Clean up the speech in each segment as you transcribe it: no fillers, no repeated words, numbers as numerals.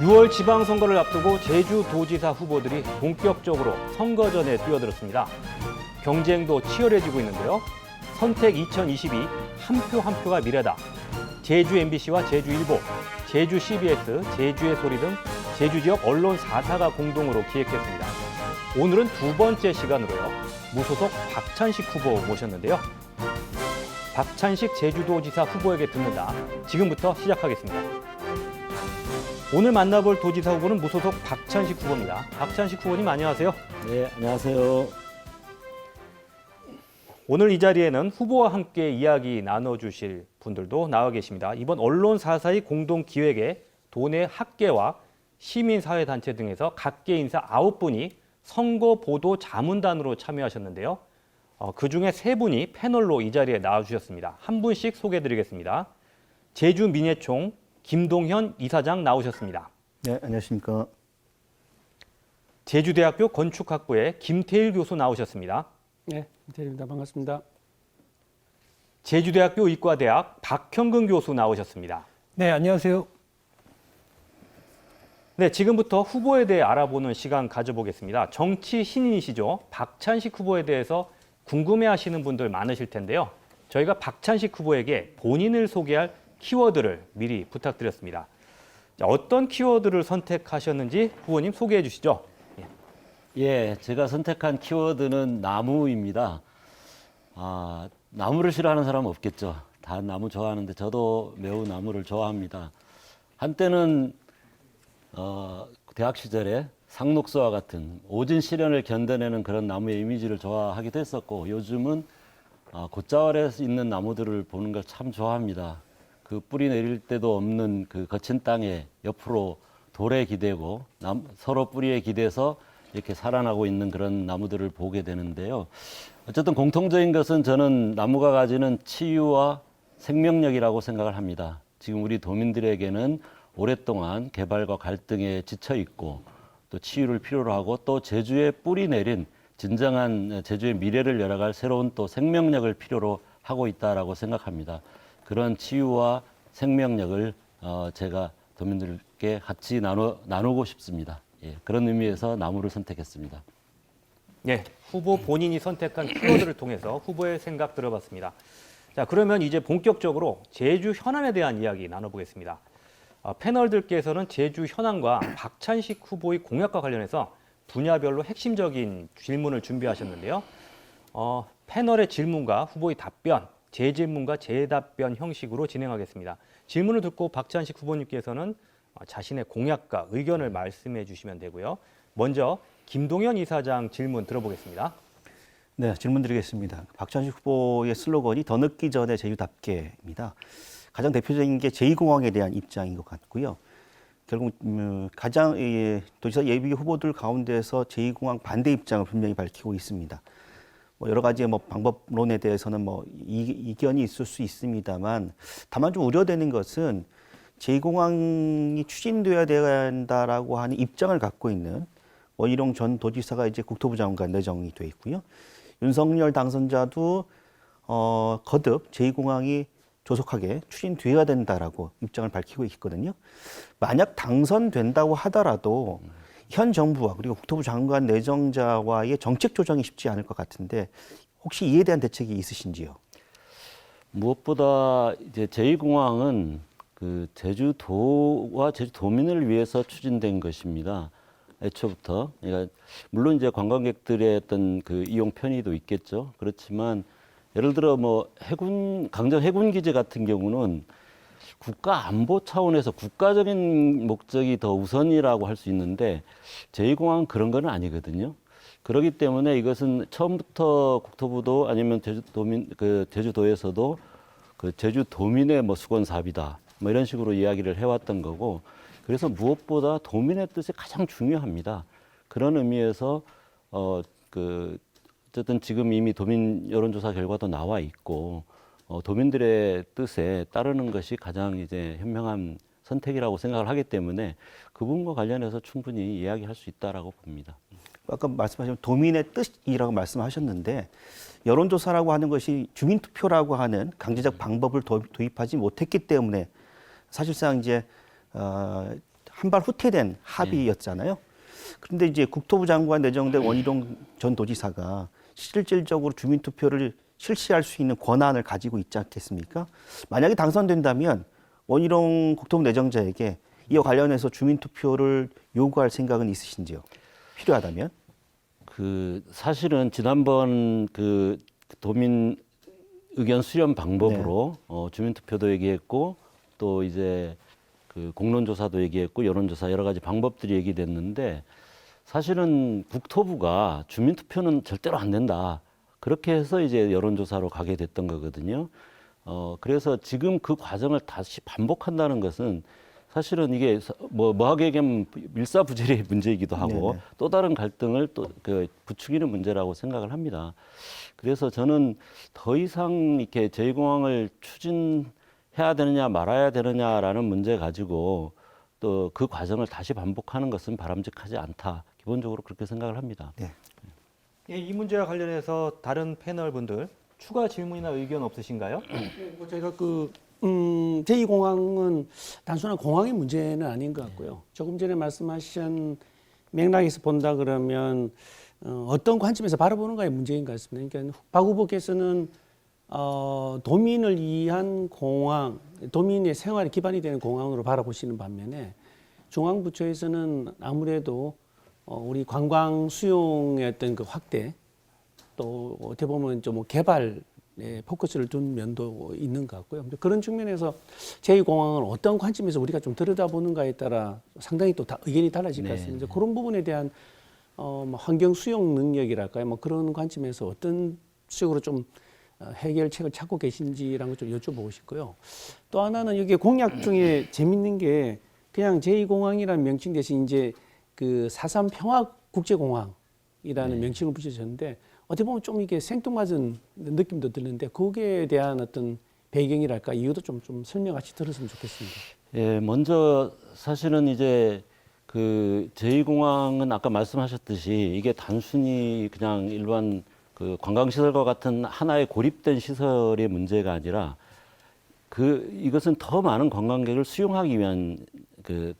6월 지방선거를 앞두고 제주도지사 후보들이 본격적으로 선거전에 뛰어들었습니다. 경쟁도 치열해지고 있는데요. 선택 2022 한 표 한 표가 미래다. 제주 MBC와 제주일보, 제주 CBS, 제주의 소리 등 제주 지역 언론 4사가 공동으로 기획했습니다. 오늘은 두 번째 시간으로요. 무소속 박찬식 후보 모셨는데요. 박찬식 제주도지사 후보에게 듣는다. 지금부터 시작하겠습니다. 오늘 만나볼 도지사 후보는 무소속 박찬식 후보입니다. 박찬식 후보님 안녕하세요. 네, 안녕하세요. 오늘 이 자리에는 후보와 함께 이야기 나눠주실 분들도 나와 계십니다. 이번 언론 4사의 공동 기획에 도내 학계와 시민사회단체 등에서 각계 인사 9분이 선거 보도 자문단으로 참여하셨는데요. 그중에 3분이 패널로 이 자리에 나와주셨습니다. 한 분씩 소개해드리겠습니다. 제주민예총 김동현 이사장 나오셨습니다. 네, 안녕하십니까. 제주대학교 건축학부의 김태일 교수 나오셨습니다. 네, 김태일입니다. 반갑습니다. 제주대학교 의과대학 박형근 교수 나오셨습니다. 네, 안녕하세요. 네, 지금부터 후보에 대해 알아보는 시간 가져보겠습니다. 정치 신인이시죠. 박찬식 후보에 대해서 궁금해하시는 분들 많으실 텐데요. 저희가 박찬식 후보에게 본인을 소개할 키워드를 미리 부탁드렸습니다. 자, 어떤 키워드를 선택하셨는지 후보님 소개해 주시죠. 예, 제가 선택한 키워드는 나무입니다. 나무를 싫어하는 사람은 없겠죠. 다 나무 좋아하는데 저도 매우 나무를 좋아합니다. 한때는 대학 시절에 상록수와 같은 오진 시련을 견뎌내는 그런 나무의 이미지를 좋아하기도 했었고, 요즘은 곶자월에 있는 나무들을 보는 걸 참 좋아합니다. 그 뿌리 내릴 때도 없는 그 거친 땅에 옆으로 돌에 기대고 서로 뿌리에 기대서 이렇게 살아나고 있는 그런 나무들을 보게 되는데요. 어쨌든 공통적인 것은 저는 나무가 가지는 치유와 생명력이라고 생각을 합니다. 지금 우리 도민들에게는 오랫동안 개발과 갈등에 지쳐 있고 또 치유를 필요로 하고 또 제주에 뿌리 내린 진정한 제주의 미래를 열어갈 새로운 또 생명력을 필요로 하고 있다라고 생각합니다. 그런 치유와 생명력을 제가 도민들께 같이 나누고 싶습니다. 예, 그런 의미에서 나무를 선택했습니다. 네, 후보 본인이 선택한 키워드를 통해서 후보의 생각 들어봤습니다. 자, 그러면 이제 본격적으로 제주 현안에 대한 이야기 나눠보겠습니다. 패널들께서는 제주 현안과 박찬식 후보의 공약과 관련해서 분야별로 핵심적인 질문을 준비하셨는데요. 패널의 질문과 후보의 답변, 재질문과 재답변 형식으로 진행하겠습니다. 질문을 듣고 박찬식 후보님께서는 자신의 공약과 의견을 말씀해 주시면 되고요. 먼저 김동현 이사장 질문 들어보겠습니다. 네, 질문 드리겠습니다. 박찬식 후보의 슬로건이 더 늦기 전에 제주답게입니다. 가장 대표적인 게 제2공항에 대한 입장인 것 같고요. 결국 가장 도지사 예비 후보들 가운데서 제2공항 반대 입장을 분명히 밝히고 있습니다. 여러 가지 방법론에 대해서는 이견이 있을 수 있습니다만, 다만 좀 우려되는 것은 제2공항이 추진돼야 된다라고 하는 입장을 갖고 있는 원희룡 전 도지사가 이제 국토부 장관 내정이 돼 있고요. 윤석열 당선자도 거듭 제2공항이 조속하게 추진돼야 된다라고 입장을 밝히고 있거든요. 만약 당선된다고 하더라도 현 정부와 그리고 국토부 장관 내정자와의 정책 조정이 쉽지 않을 것 같은데, 혹시 이에 대한 대책이 있으신지요? 무엇보다 이제 제2공항은 그 제주도와 제주도민을 위해서 추진된 것입니다. 애초부터. 그러니까 물론 이제 관광객들의 어떤 그 이용 편의도 있겠죠. 그렇지만 예를 들어 강정 해군 기지 같은 경우는 국가 안보 차원에서 국가적인 목적이 더 우선이라고 할 수 있는데 제2공항은 그런 건 아니거든요. 그렇기 때문에 이것은 처음부터 국토부도 아니면 제주도에서도 그 제주도민의 수건 사업이다. 이런 식으로 이야기를 해왔던 거고, 그래서 무엇보다 도민의 뜻이 가장 중요합니다. 그런 의미에서 어쨌든 지금 이미 도민 여론조사 결과도 나와 있고, 도민들의 뜻에 따르는 것이 가장 이제 현명한 선택이라고 생각을 하기 때문에 그 부분과 관련해서 충분히 이야기할 수 있다라고 봅니다. 아까 말씀하신 도민의 뜻이라고 말씀하셨는데, 여론조사라고 하는 것이 주민투표라고 하는 강제적 방법을 도입하지 못했기 때문에 사실상 이제 한 발 후퇴된 합의였잖아요. 그런데 이제 국토부 장관 내정된 원희룡 전 도지사가 실질적으로 주민투표를 실시할 수 있는 권한을 가지고 있지 않겠습니까? 만약에 당선된다면 원희룡 국토부 내정자에게 이와 관련해서 주민투표를 요구할 생각은 있으신지요? 필요하다면? 그 사실은 지난번 그 도민 의견 수렴 방법으로 주민투표도 얘기했고 또 이제 그 공론조사도 얘기했고 여론조사 여러 가지 방법들이 얘기됐는데 사실은 국토부가 주민투표는 절대로 안 된다. 그렇게 해서 이제 여론조사로 가게 됐던 거거든요. 그래서 지금 그 과정을 다시 반복한다는 것은 사실은 이게 뭐하게 얘기하면 일사부재리의 문제이기도 하고 네네. 또 다른 갈등을 또 그 부추기는 문제라고 생각을 합니다. 그래서 저는 더 이상 이렇게 제2공항을 추진해야 되느냐 말아야 되느냐라는 문제 가지고 또 그 과정을 다시 반복하는 것은 바람직하지 않다. 기본적으로 그렇게 생각을 합니다. 네. 예, 이 문제와 관련해서 다른 패널 분들 추가 질문이나 의견 없으신가요? 제가 제2공항은 단순한 공항의 문제는 아닌 것 같고요. 조금 전에 말씀하신 맥락에서 본다 그러면 어떤 관점에서 바라보는가의 문제인 것 같습니다. 그러니까 박 후보께서는 도민을 위한 공항, 도민의 생활에 기반이 되는 공항으로 바라보시는 반면에 중앙부처에서는 아무래도 우리 관광 수용의 어떤 그 확대 또 어떻게 보면 좀 개발에 포커스를 둔 면도 있는 것 같고요. 그런 측면에서 제2공항을 어떤 관점에서 우리가 좀 들여다보는가에 따라 상당히 또 의견이 달라질 것 같습니다. 그런 부분에 대한 환경 수용 능력이랄까요? 뭐 그런 관점에서 어떤 식으로 좀 해결책을 찾고 계신지라는 걸 좀 여쭤보고 싶고요. 또 하나는 여기 공약 중에 재밌는 게 그냥 제2공항이라는 명칭 대신 이제 그 4.3 평화국제공항이라는 명칭을 붙여졌는데 어떻게 보면 좀 이게 생뚱맞은 느낌도 드는데 거기에 대한 어떤 배경이랄까 이유도 좀 설명같이 들었으면 좋겠습니다. 예, 먼저 사실은 이제 그 제2공항은 아까 말씀하셨듯이 이게 단순히 그냥 일반 그 관광시설과 같은 하나의 고립된 시설의 문제가 아니라 이것은 더 많은 관광객을 수용하기 위한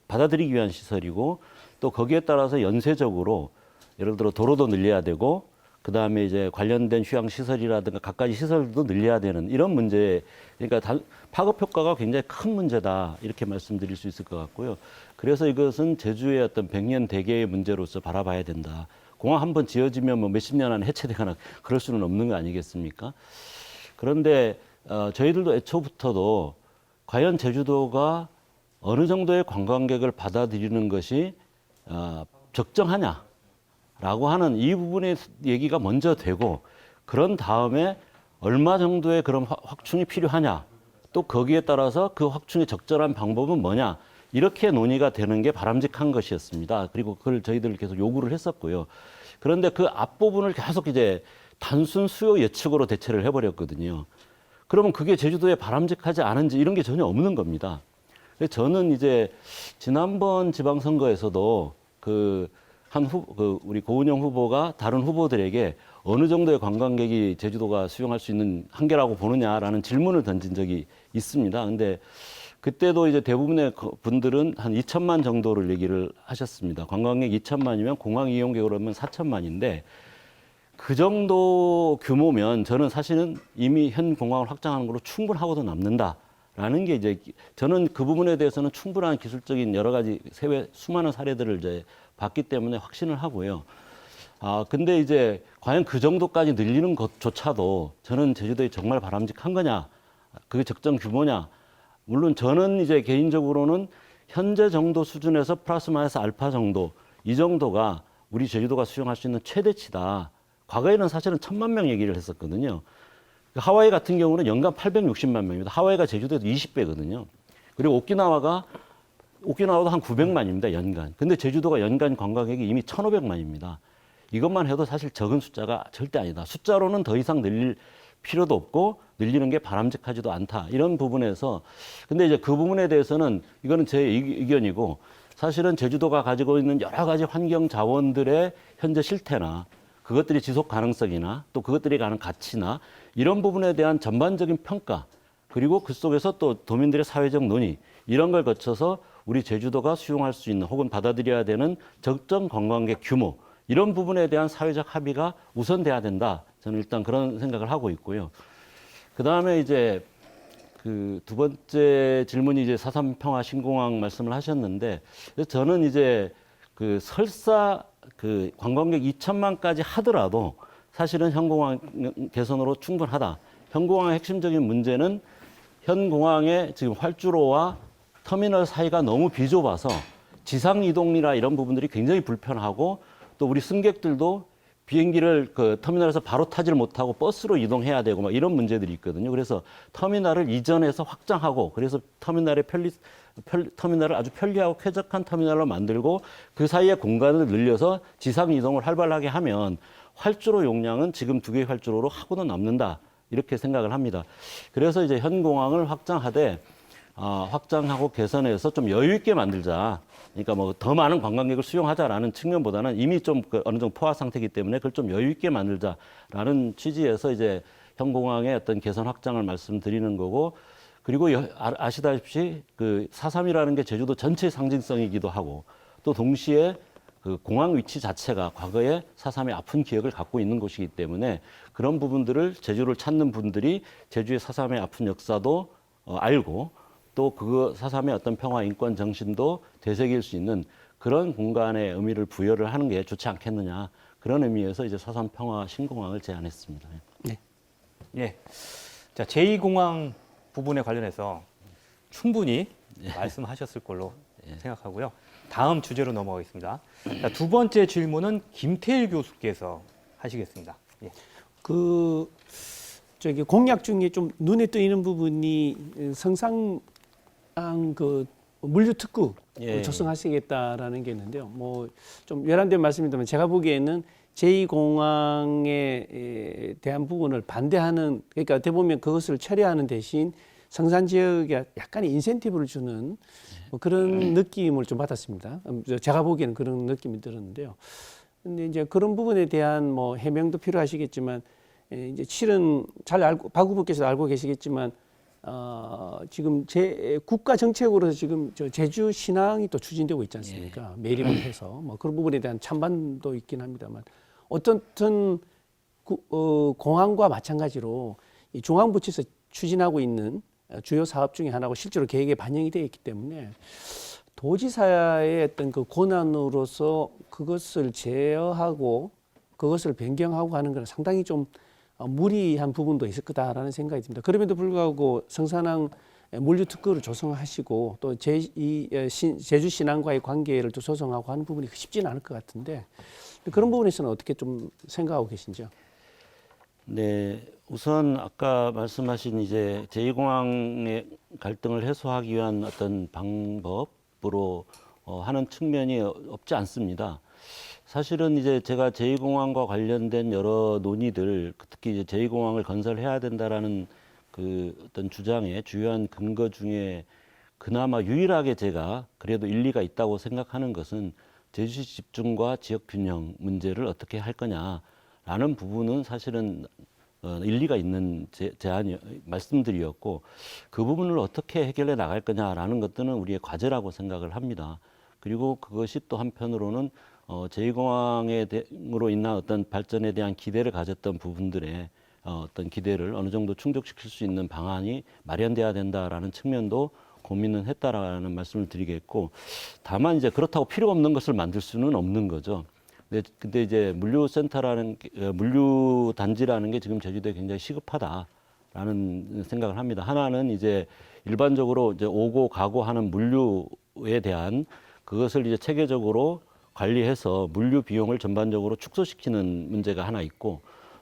받아들이기 위한 시설이고 또 거기에 따라서 연쇄적으로 예를 들어 도로도 늘려야 되고 그 다음에 이제 관련된 휴양시설이라든가 갖가지 시설도 늘려야 되는 이런 문제, 그러니까 파급 효과가 굉장히 큰 문제다 이렇게 말씀드릴 수 있을 것 같고요. 그래서 이것은 제주의 어떤 백년 대계의 문제로서 바라봐야 된다. 공항 한번 지어지면 뭐 몇십 년 안에 해체되거나 그럴 수는 없는 거 아니겠습니까? 그런데 저희들도 애초부터도 과연 제주도가 어느 정도의 관광객을 받아들이는 것이 적정하냐라고 하는 이 부분의 얘기가 먼저 되고 그런 다음에 얼마 정도의 그런 확충이 필요하냐 또 거기에 따라서 그 확충의 적절한 방법은 뭐냐 이렇게 논의가 되는 게 바람직한 것이었습니다. 그리고 그걸 저희들 계속 요구를 했었고요. 그런데 그 앞부분을 계속 이제 단순 수요 예측으로 대체를 해버렸거든요. 그러면 그게 제주도에 바람직하지 않은지 이런 게 전혀 없는 겁니다. 그래서 저는 이제 지난번 지방선거에서도 우리 고은영 후보가 다른 후보들에게 어느 정도의 관광객이 제주도가 수용할 수 있는 한계라고 보느냐라는 질문을 던진 적이 있습니다. 근데 그때도 이제 대부분의 분들은 한 2천만 정도를 얘기를 하셨습니다. 관광객 2천만이면 공항 이용객으로 하면 4천만인데 그 정도 규모면 저는 사실은 이미 현 공항을 확장하는 걸로 충분하고도 남는다라는 게 이제 저는 그 부분에 대해서는 충분한 기술적인 여러 가지 수많은 사례들을 이제 봤기 때문에 확신을 하고요. 근데 이제 과연 그 정도까지 늘리는 것조차도 저는 제주도에 정말 바람직한 거냐, 그게 적정 규모냐. 물론 저는 이제 개인적으로는 현재 정도 수준에서 플러스 마이너스 알파 정도, 이 정도가 우리 제주도가 수용할 수 있는 최대치다. 과거에는 사실은 1,000만 명 얘기를 했었거든요. 하와이 같은 경우는 연간 860만 명입니다. 하와이가 제주도에서 20배거든요. 그리고 오키나와도 한 900만입니다, 연간. 근데 제주도가 연간 관광객이 이미 1,500만입니다. 이것만 해도 사실 적은 숫자가 절대 아니다. 숫자로는 더 이상 늘릴 필요도 없고 늘리는 게 바람직하지도 않다. 이런 부분에서 근데 이제 그 부분에 대해서는 이거는 제 의견이고 사실은 제주도가 가지고 있는 여러 가지 환경 자원들의 현재 실태나 그것들이 지속 가능성이나 또 그것들이 가는 가치나 이런 부분에 대한 전반적인 평가 그리고 그 속에서 또 도민들의 사회적 논의 이런 걸 거쳐서 우리 제주도가 수용할 수 있는 혹은 받아들여야 되는 적정 관광객 규모 이런 부분에 대한 사회적 합의가 우선돼야 된다. 저는 일단 그런 생각을 하고 있고요. 그 다음에 이제 그 두 번째 질문이 이제 4.3 평화 신공항 말씀을 하셨는데 저는 이제 그 설사 그 관광객 2천만까지 하더라도 사실은 현공항 개선으로 충분하다. 현공항의 핵심적인 문제는 현 공항의 지금 활주로와 터미널 사이가 너무 비좁아서 지상 이동이나 이런 부분들이 굉장히 불편하고 또 우리 승객들도 비행기를 그 터미널에서 바로 타지를 못하고 버스로 이동해야 되고 막 이런 문제들이 있거든요. 그래서 터미널을 이전해서 확장하고 그래서 터미널을 아주 편리하고 쾌적한 터미널로 만들고 그 사이에 공간을 늘려서 지상 이동을 활발하게 하면 활주로 용량은 지금 2개의 활주로로 하고는 남는다. 이렇게 생각을 합니다. 그래서 이제 현 공항을 확장하고 개선해서 좀 여유 있게 만들자. 그러니까 뭐 더 많은 관광객을 수용하자라는 측면보다는 이미 좀 어느 정도 포화 상태이기 때문에 그걸 좀 여유 있게 만들자라는 취지에서 이제 현 공항의 어떤 개선 확장을 말씀드리는 거고 그리고 아시다시피 그 4.3이라는 게 제주도 전체의 상징성이기도 하고 또 동시에 그 공항 위치 자체가 과거에 4.3의 아픈 기억을 갖고 있는 곳이기 때문에 그런 부분들을 제주를 찾는 분들이 제주의 4.3의 아픈 역사도 알고 또 그 4.3의 어떤 평화 인권 정신도 되새길 수 있는 그런 공간의 의미를 부여를 하는 게 좋지 않겠느냐 그런 의미에서 이제 4.3 평화 신공항을 제안했습니다. 네. 예. 자, 제2공항 부분에 관련해서 충분히 말씀하셨을 걸로 생각하고요. 다음 주제로 넘어가겠습니다. 자, 두 번째 질문은 김태일 교수께서 하시겠습니다. 예. 그 저기 공약 중에 좀 눈에 띄는 부분이 성상 그 물류 특구 예. 조성하시겠다라는 게 있는데요. 뭐 좀 외람된 말씀입니다만 제가 보기에는 제2공항에 대한 부분을 반대하는 그러니까 어떻게 보면 그것을 처리하는 대신 성산 지역에 약간의 인센티브를 주는 뭐 그런 느낌을 좀 받았습니다. 제가 보기에는 그런 느낌이 들었는데요. 근데 이제 그런 부분에 대한 뭐 해명도 필요하시겠지만 이제 실은 잘 알고 박 후보께서 알고 계시겠지만 지금 국가 정책으로 지금 저 제주 신항이 또 추진되고 있지 않습니까? 매립을 해서 뭐 그런 부분에 대한 찬반도 있긴 합니다만 어떻든 공항과 마찬가지로 이 중앙부처에서 추진하고 있는 주요 사업 중에 하나고 실제로 계획에 반영이 되어 있기 때문에 도지사의 어떤 그 권한으로서 그것을 제어하고 그것을 변경하고 하는 건 상당히 좀 무리한 부분도 있을 거다라는 생각이 듭니다. 그럼에도 불구하고 성산항 물류 특구를 조성하시고 또 제주 신항과의 관계를 또 조성하고 하는 부분이 쉽지는 않을 것 같은데 그런 부분에서는 어떻게 좀 생각하고 계신지요? 네, 우선 아까 말씀하신 이제 제2공항의 갈등을 해소하기 위한 어떤 방법으로 하는 측면이 없지 않습니다. 사실은 이제 제가 제2공항과 관련된 여러 논의들, 특히 이제 제2공항을 건설해야 된다라는 그 어떤 주장의 주요한 근거 중에 그나마 유일하게 제가 그래도 일리가 있다고 생각하는 것은 제주시 집중과 지역 균형 문제를 어떻게 할 거냐라는 부분은 사실은 일리가 있는 제안이 말씀드렸고 그 부분을 어떻게 해결해 나갈 거냐라는 것들은 우리의 과제라고 생각을 합니다. 그리고 그것이 또 한편으로는 제2공항으로 인한 어떤 발전에 대한 기대를 가졌던 부분들의 어떤 기대를 어느 정도 충족시킬 수 있는 방안이 마련돼야 된다라는 측면도 고민은 했다라는 말씀을 드리겠고 다만 이제 그렇다고 필요 없는 것을 만들 수는 없는 거죠. 근데 이제 물류 단지라는 게 지금 제주도에 굉장히 시급하다라는 생각을 합니다. 하나는 이제 일반적으로 이제 오고 가고 하는 물류에 대한 그것을 이제 체계적으로 관리해서 물류 비용을 전반적으로 축소시키는 문제가 하나 있고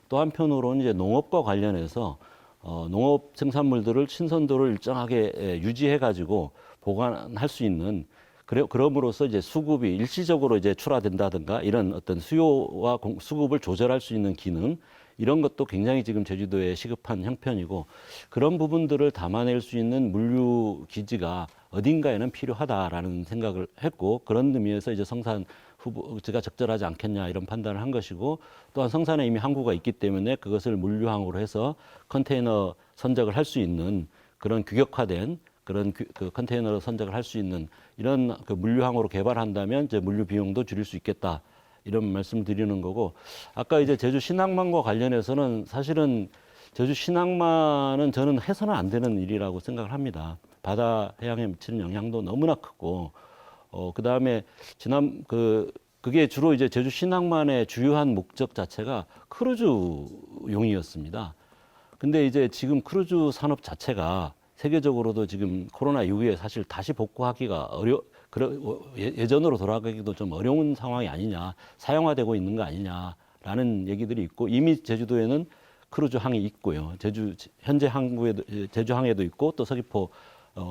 또 한편으로는 이제 농업과 관련해서 농업 생산물들을 신선도를 일정하게 유지해 가지고 보관할 수 있는 그럼으로써 이제 수급이 일시적으로 이제 출하된다든가 이런 어떤 수요와 수급을 조절할 수 있는 기능 이런 것도 굉장히 지금 제주도에 시급한 형편이고 그런 부분들을 담아낼 수 있는 물류 기지가 어딘가에는 필요하다라는 생각을 했고 그런 의미에서 이제 성산 후보가 적절하지 않겠냐 이런 판단을 한 것이고 또한 성산에 이미 항구가 있기 때문에 그것을 물류항으로 해서 컨테이너 선적을 할 수 있는 그런 규격화된 그런 그 컨테이너로 선적을 할 수 있는 이런 그 물류항으로 개발한다면 이제 물류 비용도 줄일 수 있겠다. 이런 말씀 드리는 거고, 아까 이제 제주 신항만과 관련해서는 사실은 제주 신항만은 저는 해서는 안 되는 일이라고 생각을 합니다. 바다 해양에 미치는 영향도 너무나 크고, 그다음에 그게 주로 이제 제주 신항만의 주요한 목적 자체가 크루즈용이었습니다. 근데 이제 지금 크루즈 산업 자체가 세계적으로도 지금 코로나 이후에 사실 다시 복구하기가 예전으로 돌아가기도 좀 어려운 상황이 아니냐, 사용화되고 있는 거 아니냐라는 얘기들이 있고, 이미 제주도에는 크루즈항이 있고요. 현재 제주항에도 있고, 또 서귀포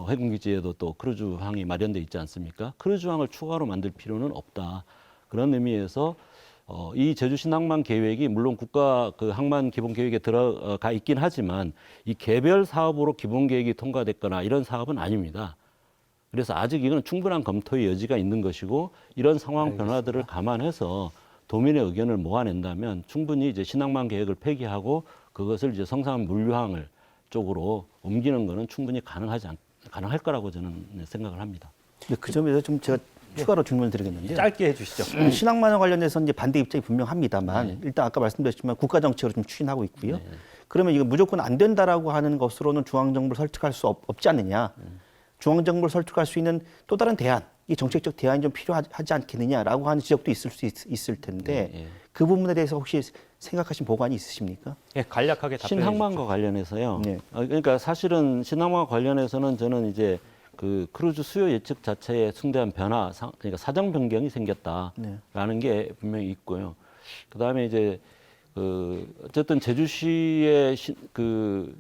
해군기지에도 또 크루즈항이 마련돼 있지 않습니까? 크루즈항을 추가로 만들 필요는 없다. 그런 의미에서 이 제주 신항만 계획이 물론 국가 그 항만 기본 계획에 들어가 있긴 하지만 이 개별 사업으로 기본 계획이 통과됐거나 이런 사업은 아닙니다. 그래서 아직 이거는 충분한 검토의 여지가 있는 것이고, 이런 상황 변화들을 감안해서 도민의 의견을 모아낸다면 충분히 이제 신항만 계획을 폐기하고 그것을 이제 성산 물류항을 쪽으로 옮기는 것은 충분히 가능할 거라고 저는 생각을 합니다. 그 점에서 좀 제가 추가로 질문을 드리겠는데요. 짧게 해주시죠. 신항만과 관련해서 이제 반대 입장이 분명합니다만 일단 아까 말씀드렸지만 국가 정책으로 좀 추진하고 있고요. 그러면 이거 무조건 안 된다라고 하는 것으로는 중앙정부를 설득할 수 없지 않느냐. 중앙정부를 설득할 수 있는 또 다른 대안, 이 정책적 대안이 좀 필요하지 않겠느냐라고 하는 지적도 있을 텐데 그 부분에 대해서 혹시 생각하신 보관이 있으십니까? 예, 간략하게 답변해 신항만과 주십시오. 관련해서요. 네. 그러니까 사실은 신항만과 관련해서는 저는 이제 그 크루즈 수요 예측 자체에 중대한 변화, 그러니까 사정 변경이 생겼다라는 게 분명히 있고요. 그 다음에 이제 어쨌든 제주시의 그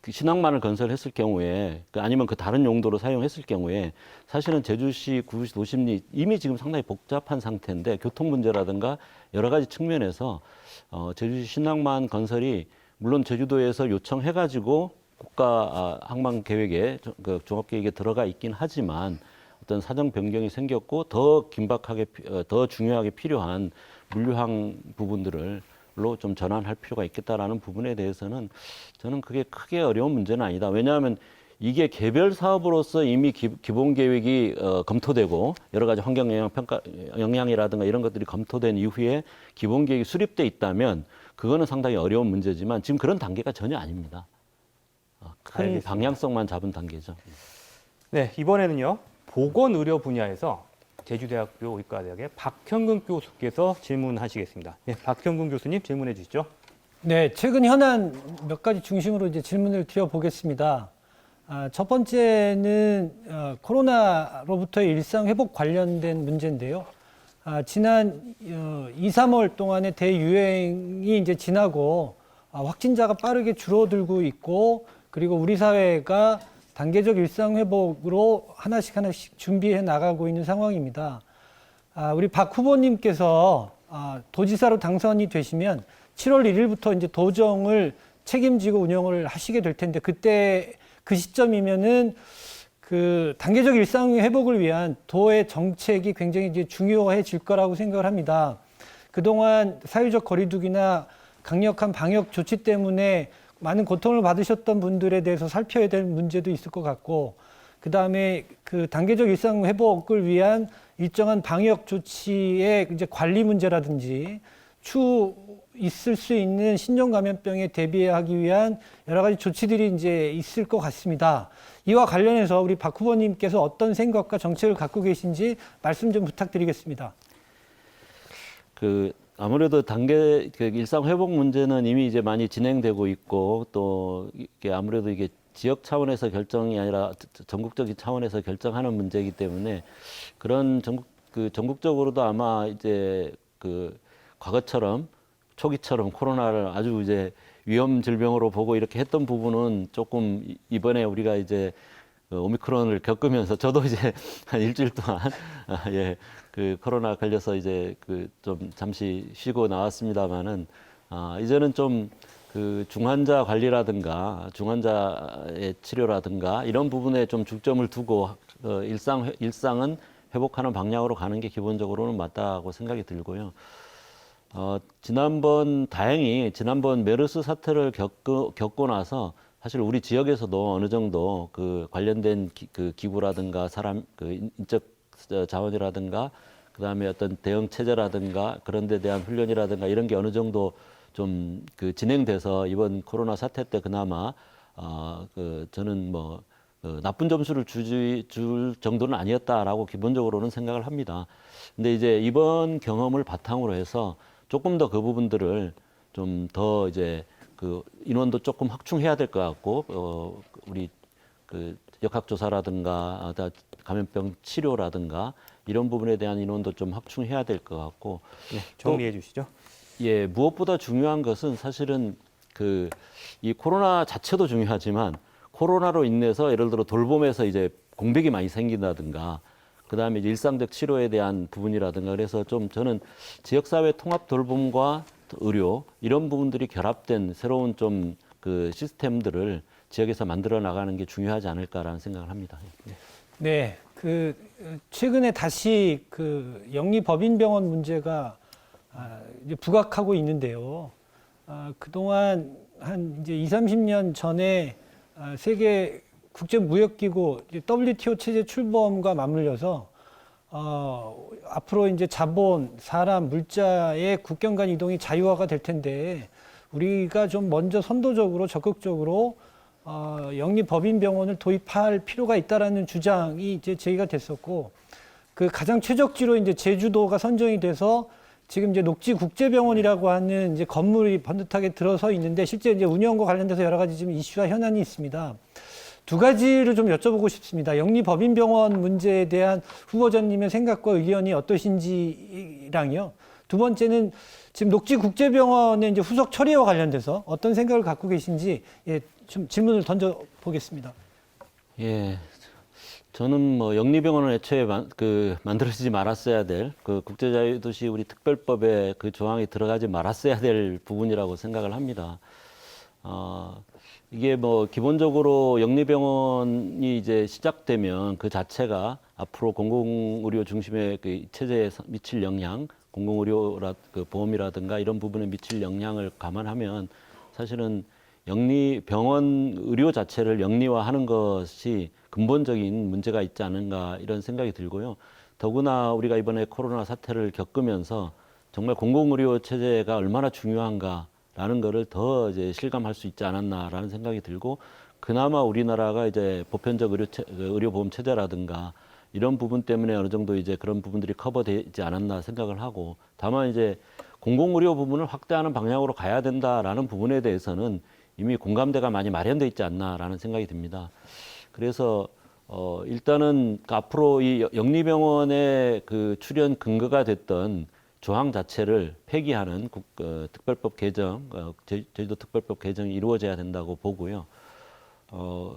신항만을 건설했을 경우에, 아니면 그 다른 용도로 사용했을 경우에 사실은 제주시 구시 도심리 이미 지금 상당히 복잡한 상태인데, 교통 문제라든가 여러 가지 측면에서 제주시 신항만 건설이 물론 제주도에서 요청해가지고 국가 항만 계획에 그 종합 계획에 들어가 있긴 하지만 어떤 사정 변경이 생겼고 더 긴박하게 더 중요하게 필요한 물류항 부분들을 좀 전환할 필요가 있겠다라는 부분에 대해서는 저는 그게 크게 어려운 문제는 아니다. 왜냐하면 이게 개별 사업으로서 이미 기본 계획이 검토되고 여러 가지 환경 영향 평가 영향이라든가 이런 것들이 검토된 이후에 기본 계획이 수립돼 있다면 그거는 상당히 어려운 문제지만 지금 그런 단계가 전혀 아닙니다. 큰 알겠습니다. 방향성만 잡은 단계죠. 네, 이번에는요. 보건의료 분야에서 제주대학교 의과대학의 박형근 교수께서 질문하시겠습니다. 네, 박형근 교수님 질문해 주시죠. 네, 최근 현안 몇 가지 중심으로 이제 질문을 드려보겠습니다. 첫 번째는 코로나로부터의 일상 회복 관련된 문제인데요. 지난 2, 3월 동안의 대유행이 이제 지나고 확진자가 빠르게 줄어들고 있고, 그리고 우리 사회가 단계적 일상 회복으로 하나씩 준비해 나가고 있는 상황입니다. 우리 박 후보님께서 도지사로 당선이 되시면 7월 1일부터 이제 도정을 책임지고 운영을 하시게 될 텐데, 그때 그 시점이면은 그 단계적 일상 회복을 위한 도의 정책이 굉장히 이제 중요해질 거라고 생각을 합니다. 그동안 사회적 거리두기나 강력한 방역 조치 때문에 많은 고통을 받으셨던 분들에 대해서 살펴야 될 문제도 있을 것 같고, 그 다음에 그 단계적 일상 회복을 위한 일정한 방역 조치의 이제 관리 문제라든지 있을 수 있는 신종 감염병에 대비하기 위한 여러 가지 조치들이 이제 있을 것 같습니다. 이와 관련해서 우리 박 후보님께서 어떤 생각과 정책을 갖고 계신지 말씀 좀 부탁드리겠습니다. 아무래도 단계 일상 회복 문제는 이미 이제 많이 진행되고 있고, 또 이게 아무래도 이게 지역 차원에서 결정이 아니라 전국적인 차원에서 결정하는 문제이기 때문에 그런 전국적으로도 아마 이제 과거처럼 초기처럼 코로나를 아주 이제 위험 질병으로 보고 이렇게 했던 부분은 조금 이번에 우리가 이제 오미크론을 겪으면서 저도 이제 한 일주일 동안 코로나 걸려서 이제 좀 잠시 쉬고 나왔습니다만은 이제는 좀 중환자 관리라든가 중환자의 치료라든가 이런 부분에 좀 중점을 두고 일상은 회복하는 방향으로 가는 게 기본적으로는 맞다고 생각이 들고요. 다행히 지난번 메르스 사태를 겪고 나서 사실 우리 지역에서도 어느 정도 그 관련된 그 기구라든가 사람 그 인적 자원이라든가 그다음에 어떤 대응 체제라든가 그런 데 대한 훈련이라든가 이런 게 어느 정도 좀 그 진행돼서 이번 코로나 사태 때 그나마 그 저는 뭐 나쁜 점수를 줄 정도는 아니었다라고 기본적으로는 생각을 합니다. 근데 이제 이번 경험을 바탕으로 해서 조금 더 그 부분들을 좀 더 이제 그 인원도 조금 확충해야 될 것 같고 우리 그 역학조사라든가 감염병 치료라든가 이런 부분에 대한 인원도 좀 확충해야 될 것 같고 네, 정리해 주시죠. 예, 무엇보다 중요한 것은 사실은 그 이 코로나 자체도 중요하지만 코로나로 인해서 예를 들어 돌봄에서 이제 공백이 많이 생긴다든가 그다음에 이제 일상적 치료에 대한 부분이라든가 그래서 좀 저는 지역사회 통합 돌봄과 의료 이런 부분들이 결합된 새로운 좀 그 시스템들을 지역에서 만들어 나가는 게 중요하지 않을까라는 생각을 합니다. 네, 그 최근에 다시 그 영리법인병원 문제가 이제 부각하고 있는데요. 그동안 한 이제 20, 30년 전에 세계 국제무역기구 WTO 체제 출범과 맞물려서 앞으로 이제 자본, 사람, 물자의 국경 간 이동이 자유화가 될 텐데 우리가 좀 먼저 선도적으로 적극적으로 영리법인병원을 도입할 필요가 있다라는 주장이 이제 제기가 됐었고 그 가장 최적지로 이제 제주도가 선정이 돼서 지금 이제 녹지국제병원이라고 하는 이제 건물이 번듯하게 들어서 있는데 실제 이제 운영과 관련돼서 여러 가지 지금 이슈와 현안이 있습니다. 두 가지를 좀 여쭤보고 싶습니다. 영리법인병원 문제에 대한 후보자님의 생각과 의견이 어떠신지랑요. 두 번째는 지금 녹지국제병원의 이제 후속 처리와 관련돼서 어떤 생각을 갖고 계신지 좀 질문을 던져 보겠습니다. 예, 저는 뭐 영리병원은 애초에 만들어지지 말았어야 될 그 국제자유도시 우리 특별법에 그 조항이 들어가지 말았어야 될 부분이라고 생각을 합니다. 이게 뭐 기본적으로 영리병원이 이제 시작되면 그 자체가 앞으로 공공의료 중심의 그 체제에 미칠 영향, 공공의료라 그 보험이라든가 이런 부분에 미칠 영향을 감안하면 사실은 영리병원 의료 자체를 영리화하는 것이 근본적인 문제가 있지 않은가 이런 생각이 들고요. 더구나 우리가 이번에 코로나 사태를 겪으면서 정말 공공의료 체제가 얼마나 중요한가라는 거를 더 이제 실감할 수 있지 않았나라는 생각이 들고 그나마 우리나라가 이제 보편적 의료보험 체제라든가 이런 부분 때문에 어느 정도 이제 그런 부분들이 커버되지 않았나 생각을 하고 다만 이제 공공의료 부분을 확대하는 방향으로 가야 된다라는 부분에 대해서는 이미 공감대가 많이 마련돼 있지 않나라는 생각이 듭니다. 그래서 일단은 앞으로 이 영리병원의 그 출연 근거가 됐던 조항 자체를 폐기하는 특별법 개정, 제주도 특별법 개정이 이루어져야 된다고 보고요.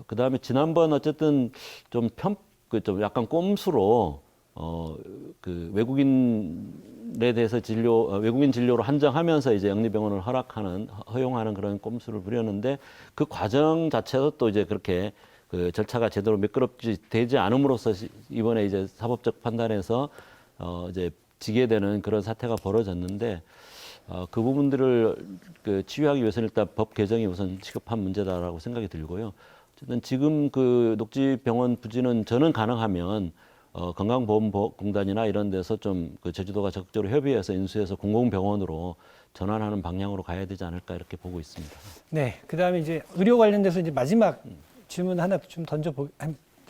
그다음에 지난번 어쨌든 좀 좀 약간 꼼수로 그 외국인에 대해서 외국인 진료로 한정하면서 이제 영리병원을 허용하는 그런 꼼수를 부렸는데 그 과정 자체도 또 이제 그렇게 그 절차가 제대로 매끄럽지 되지 않음으로써 이번에 이제 사법적 판단에서 이제 지게 되는 그런 사태가 벌어졌는데 그 부분들을 그 치유하기 위해서는 일단 법 개정이 우선 시급한 문제다라고 생각이 들고요. 어쨌든 지금 그 녹지병원 부지는 저는 가능하면 건강보험공단이나 이런 데서 좀 그 제주도가 적극적으로 협의해서 인수해서 공공병원으로 전환하는 방향으로 가야 되지 않을까 이렇게 보고 있습니다. 네, 그다음에 이제 의료 관련돼서 이제 마지막 질문 하나 좀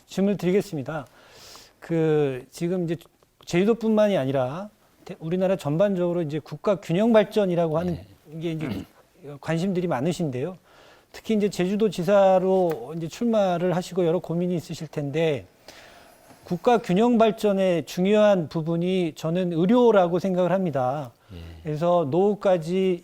질문을 드리겠습니다. 그 지금 이제 제주도뿐만이 아니라 우리나라 전반적으로 이제 국가 균형 발전이라고 하는 게 이제 관심들이 많으신데요. 특히 이제 제주도 지사로 이제 출마를 하시고 여러 고민이 있으실 텐데 국가 균형 발전의 중요한 부분이 저는 의료라고 생각을 합니다. 그래서 노후까지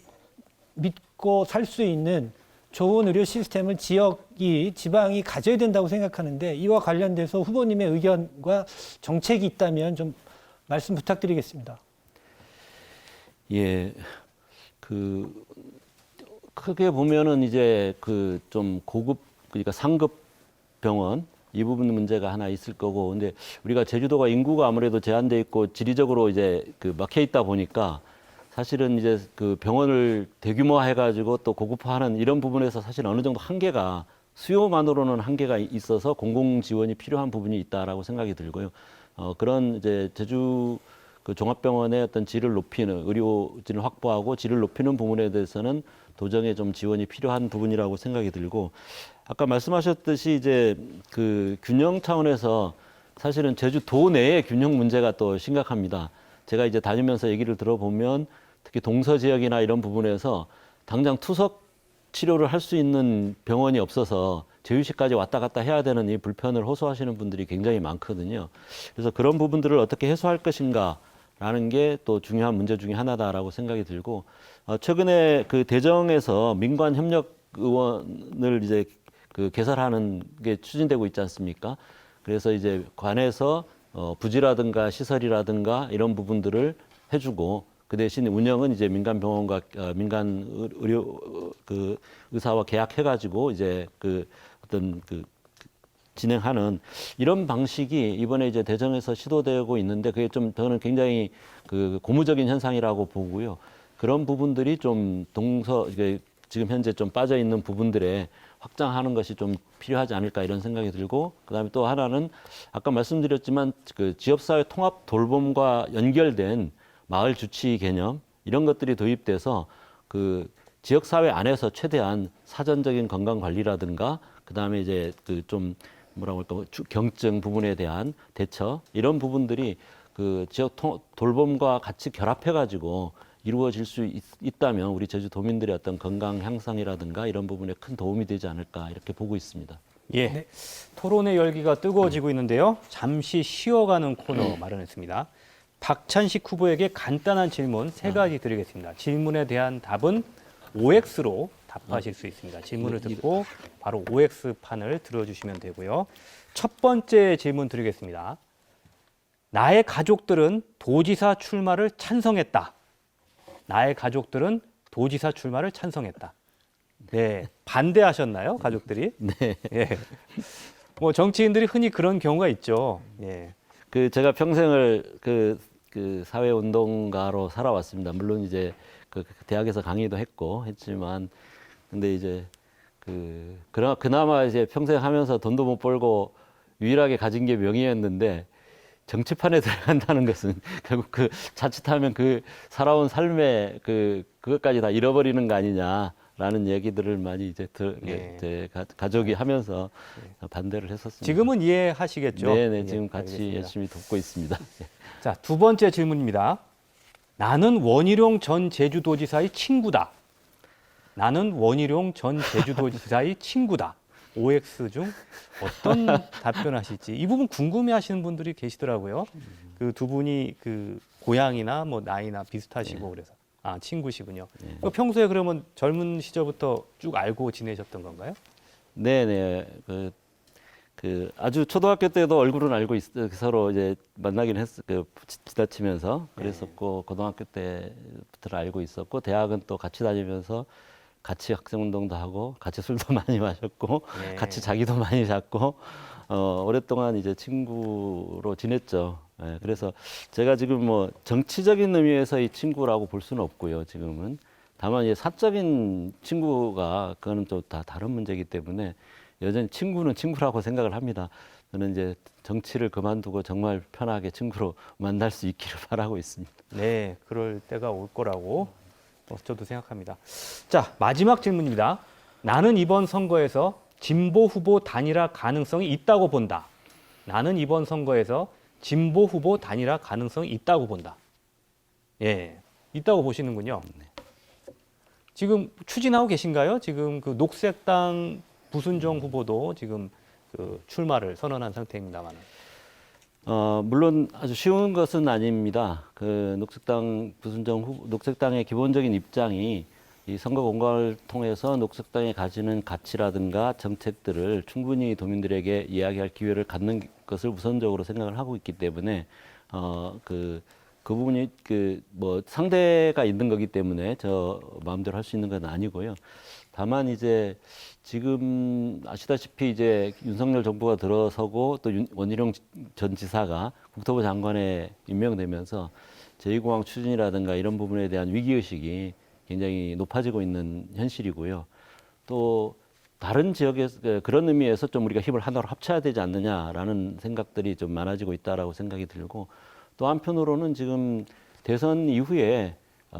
믿고 살 수 있는 좋은 의료 시스템을 지방이 가져야 된다고 생각하는데 이와 관련돼서 후보님의 의견과 정책이 있다면 좀 말씀 부탁드리겠습니다. 예, 그 크게 보면은 이제 그 좀 고급 그러니까 상급 병원 이 부분 문제가 하나 있을 거고 근데 우리가 제주도가 인구가 아무래도 제한돼 있고 지리적으로 이제 그 막혀 있다 보니까 사실은 이제 그 병원을 대규모화 해가지고 또 고급화하는 이런 부분에서 사실 어느 정도 한계가 수요만으로는 한계가 있어서 공공 지원이 필요한 부분이 있다라고 생각이 들고요. 그런 이제 제주 그 종합병원의 어떤 질을 높이는 의료진을 확보하고 질을 높이는 부분에 대해서는 도정에 좀 지원이 필요한 부분이라고 생각이 들고 아까 말씀하셨듯이 이제 그 균형 차원에서 사실은 제주도 내의 균형 문제가 또 심각합니다. 제가 이제 다니면서 얘기를 들어보면 특히 동서 지역이나 이런 부분에서 당장 투석 치료를 할 수 있는 병원이 없어서 제주시까지 왔다 갔다 해야 되는 이 불편을 호소하시는 분들이 굉장히 많거든요. 그래서 그런 부분들을 어떻게 해소할 것인가라는 게 또 중요한 문제 중에 하나다라고 생각이 들고 최근에 그 대정에서 민관 협력 의원을 이제 그 개설하는 게 추진되고 있지 않습니까? 그래서 이제 관에서 부지라든가 시설이라든가 이런 부분들을 해주고 그 대신 운영은 이제 민간 병원과 민간 의료 그 의사와 계약해가지고 이제 그 어떤 그 진행하는 이런 방식이 이번에 이제 대전에서 시도되고 있는데 그게 좀 저는 굉장히 그 고무적인 현상이라고 보고요. 그런 부분들이 좀 이게 지금 현재 좀 빠져 있는 부분들에 확장하는 것이 좀 필요하지 않을까 이런 생각이 들고 그다음에 또 하나는 아까 말씀드렸지만 그 지역사회 통합 돌봄과 연결된 마을 주치 개념 이런 것들이 도입돼서 그 지역사회 안에서 최대한 사전적인 건강 관리라든가 그다음에 이제 그 좀 뭐라고 할까 경증 부분에 대한 대처 이런 부분들이 그 지역 돌봄과 같이 결합해 가지고 이루어질 수 있다면 우리 제주도민들의 어떤 건강 향상이라든가 이런 부분에 큰 도움이 되지 않을까 이렇게 보고 있습니다. 예, 토론의 열기가 뜨거워지고 있는데요. 잠시 쉬어가는 코너 마련했습니다. 박찬식 후보에게 간단한 질문 세 가지 드리겠습니다. 질문에 대한 답은 OX로 답하실 수 있습니다. 질문을 듣고 바로 OX판을 들어주시면 되고요. 첫 번째 질문 드리겠습니다. 나의 가족들은 도지사 출마를 찬성했다. 나의 가족들은 도지사 출마를 찬성했다. 네, 반대하셨나요, 가족들이? 네. 예. 뭐 정치인들이 흔히 그런 경우가 있죠. 예. 그 제가 평생을 그 사회 운동가로 살아왔습니다. 물론 이제 그 대학에서 강의도 했지만 근데 이제 그나마 이제 평생 하면서 돈도 못 벌고 유일하게 가진 게 명예였는데 정치판에 들어간다는 것은 결국 그 자칫하면 그 살아온 삶의 그것까지 다 잃어버리는 거 아니냐라는 얘기들을 많이 이제 이제 가족이 하면서 반대를 했었습니다. 지금은 이해하시겠죠? 네네 예, 지금 같이 알겠습니다. 열심히 돕고 있습니다. 자, 두 번째 질문입니다. 나는 원희룡 전 제주도지사의 친구다. 나는 원희룡 전 제주도지사의 친구다. OX 중 어떤 답변하실지 이 부분 궁금해하시는 분들이 계시더라고요. 그 두 분이 그 고향이나 뭐 나이나 비슷하시고 그래서 친구시군요. 평소에 그러면 젊은 시절부터 쭉 알고 지내셨던 건가요? 네네 그 아주 초등학교 때도 얼굴은 알고 서로 이제 만나긴 지나치면서 그랬었고 고등학교 때부터 알고 있었고 대학은 또 같이 다니면서 같이 학생운동도 하고 같이 술도 많이 마셨고 네. 같이 자기도 많이 잤고 오랫동안 이제 친구로 지냈죠. 예, 그래서 제가 지금 뭐 정치적인 의미에서 이 친구라고 볼 수는 없고요. 지금은 다만 이제 사적인 친구가 그거는 또 다 다른 문제이기 때문에 여전히 친구는 친구라고 생각을 합니다. 저는 이제 정치를 그만두고 정말 편하게 친구로 만날 수 있기를 바라고 있습니다. 네, 그럴 때가 올 거라고 저도 생각합니다. 자, 마지막 질문입니다. 나는 이번 선거에서 진보 후보 단일화 가능성이 있다고 본다. 나는 이번 선거에서 진보 후보 단일화 가능성이 있다고 본다. 예, 있다고 보시는군요. 지금 추진하고 계신가요? 지금 그 녹색당 부순정 후보도 지금 그 출마를 선언한 상태입니다만. 물론 아주 쉬운 것은 아닙니다. 그 녹색당의 기본적인 입장이 이 선거 공각을 통해서 녹색당이 가지는 가치라든가 정책들을 충분히 도민들에게 이야기할 기회를 갖는 것을 우선적으로 생각을 하고 있기 때문에 그 부분이 뭐 상대가 있는 거기 때문에 저 마음대로 할 수 있는 건 아니고요. 다만 이제 지금 아시다시피 이제 윤석열 정부가 들어서고 또 원희룡 전 지사가 국토부 장관에 임명되면서 제2공항 추진이라든가 이런 부분에 대한 위기의식이 굉장히 높아지고 있는 현실이고요. 또 다른 지역에서 그런 의미에서 좀 우리가 힘을 하나로 합쳐야 되지 않느냐라는 생각들이 좀 많아지고 있다라고 생각이 들고 또 한편으로는 지금 대선 이후에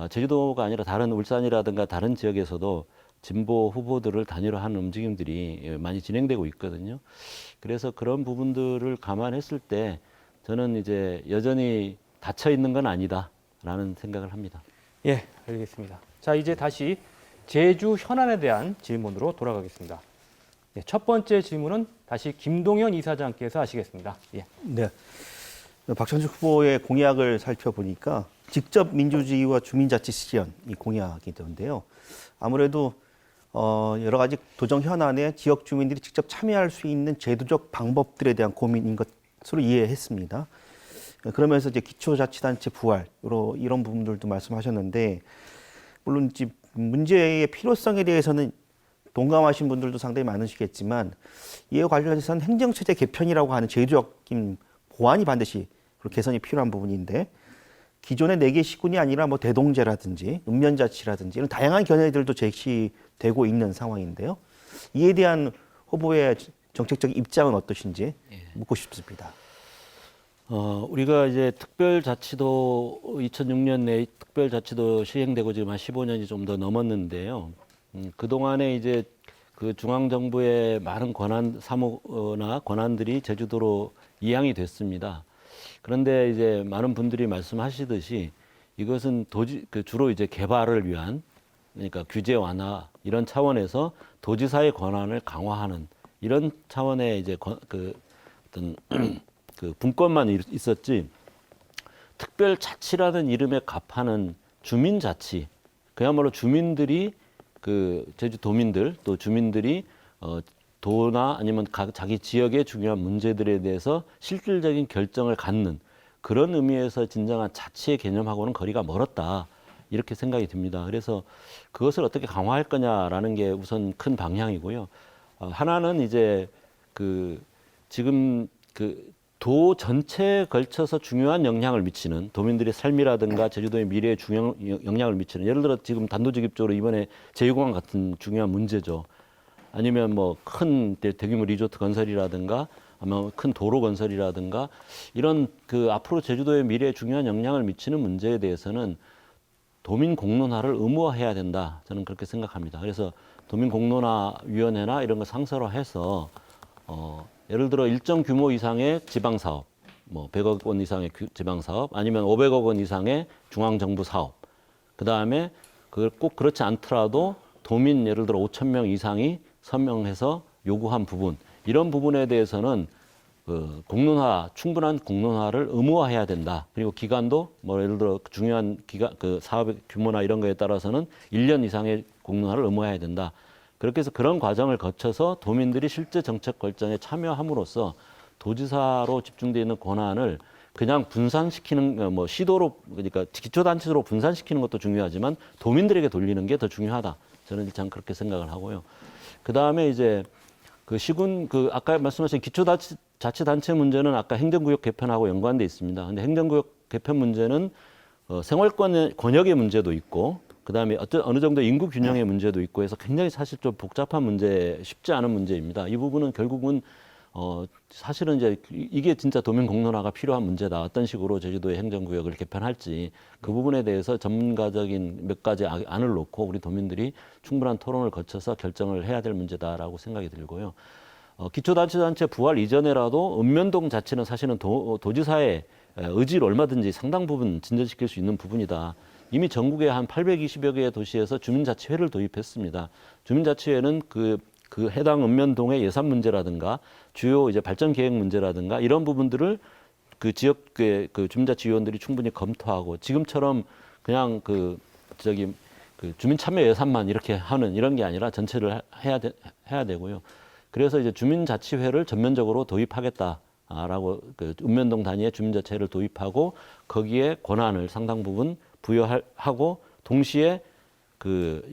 제주도가 아니라 다른 울산이라든가 다른 지역에서도 진보 후보들을 단일화하는 움직임들이 많이 진행되고 있거든요. 그래서 그런 부분들을 감안했을 때 저는 이제 여전히 닫혀 있는 건 아니다라는 생각을 합니다. 예, 알겠습니다. 자, 이제 다시 제주 현안에 대한 질문으로 돌아가겠습니다. 네, 첫 번째 질문은 다시 김동연 이사장께서 하시겠습니다. 예. 네. 박찬주 후보의 공약을 살펴보니까 직접 민주주의와 주민자치 실현 이 공약이던데요. 아무래도 여러 가지 도정 현안에 지역 주민들이 직접 참여할 수 있는 제도적 방법들에 대한 고민인 것으로 이해했습니다. 그러면서 이제 기초자치단체 부활로 이런 부분들도 말씀하셨는데 물론 이제 문제의 필요성에 대해서는 동감하신 분들도 상당히 많으시겠지만 이에 관련해서는 행정체제 개편이라고 하는 제도적인 보완이 반드시 그리고 개선이 필요한 부분인데 기존의 4개 시군이 아니라 뭐 대동제라든지 읍면자치라든지 이런 다양한 견해들도 제시되고 있는 상황인데요. 이에 대한 후보의 정책적 입장은 어떠신지 묻고 싶습니다. 우리가 이제 특별자치도 2006년 내 특별자치도 시행되고 지금 한 15년이 좀 더 넘었는데요. 그동안에 이제 그 중앙정부의 많은 사무나 권한들이 제주도로 이양이 됐습니다. 그런데 이제 많은 분들이 말씀하시듯이 이것은 주로 이제 개발을 위한 그러니까 규제 완화 이런 차원에서 도지사의 권한을 강화하는 이런 차원의 이제 어떤 그 분권만 있었지 특별자치라는 이름에 갑하는 주민자치 그야말로 주민들이 그 제주 도민들 또 주민들이 도나 아니면 자기 지역의 중요한 문제들에 대해서 실질적인 결정을 갖는 그런 의미에서 진정한 자치의 개념하고는 거리가 멀었다 이렇게 생각이 듭니다. 그래서 그것을 어떻게 강화할 거냐라는 게 우선 큰 방향이고요. 하나는 이제 지금 도 전체에 걸쳐서 중요한 영향을 미치는 도민들의 삶이라든가 제주도의 미래에 중요한 영향을 미치는 예를 들어 지금 단도직입적으로 이번에 제2공항 같은 중요한 문제죠. 아니면 뭐 큰 대규모 리조트 건설이라든가 아마 큰 도로 건설이라든가 이런 앞으로 제주도의 미래에 중요한 영향을 미치는 문제에 대해서는 도민 공론화를 의무화해야 된다. 저는 그렇게 생각합니다. 그래서 도민 공론화 위원회나 이런 거 상설화해서 예를 들어 일정 규모 이상의 지방 사업, 뭐 100억 원 이상의 지방 사업, 아니면 500억 원 이상의 중앙 정부 사업. 그다음에 그걸 꼭 그렇지 않더라도 도민 예를 들어 5천 명 이상이 서명해서 요구한 부분, 이런 부분에 대해서는 충분한 공론화를 의무화해야 된다. 그리고 기간도 뭐 예를 들어 중요한 사업의 규모나 이런 거에 따라서는 1년 이상의 공론화를 의무화해야 된다. 그렇게 해서 그런 과정을 거쳐서 도민들이 실제 정책 결정에 참여함으로써 도지사로 집중되어 있는 권한을 그냥 분산시키는 시도로 그러니까 기초단체로 분산시키는 것도 중요하지만 도민들에게 돌리는 게 더 중요하다. 저는 일단 그렇게 생각을 하고요. 그 다음에 이제 아까 말씀하신 기초자치단체 문제는 아까 행정구역 개편하고 연관돼 있습니다. 근데 행정구역 개편 문제는 생활권 권역의 문제도 있고, 그 다음에 어느 정도 인구 균형의 문제도 있고 해서 굉장히 사실 좀 복잡한 문제, 쉽지 않은 문제입니다. 이 부분은 결국은 사실은 이제 이게 진짜 도민 공론화가 필요한 문제다. 어떤 식으로 제주도의 행정구역을 개편할지 그 부분에 대해서 전문가적인 몇 가지 안을 놓고 우리 도민들이 충분한 토론을 거쳐서 결정을 해야 될 문제다라고 생각이 들고요. 기초자치단체 부활 이전에라도 읍면동 자체는 사실은 도지사의 의지를 얼마든지 상당 부분 진전시킬 수 있는 부분이다. 이미 전국에 한 820여 개의 도시에서 주민자치회를 도입했습니다. 주민자치회는 그 해당 읍면동의 예산 문제라든가 주요 이제 발전 계획 문제라든가 이런 부분들을 그 지역의 주민자치위원들이 충분히 검토하고 지금처럼 그냥 주민 참여 예산만 이렇게 하는 이런 게 아니라 전체를 해야 되고요. 그래서 이제 주민자치회를 전면적으로 도입하겠다라고 읍면동 단위의 주민자치회를 도입하고 거기에 권한을 상당 부분 부여하고 동시에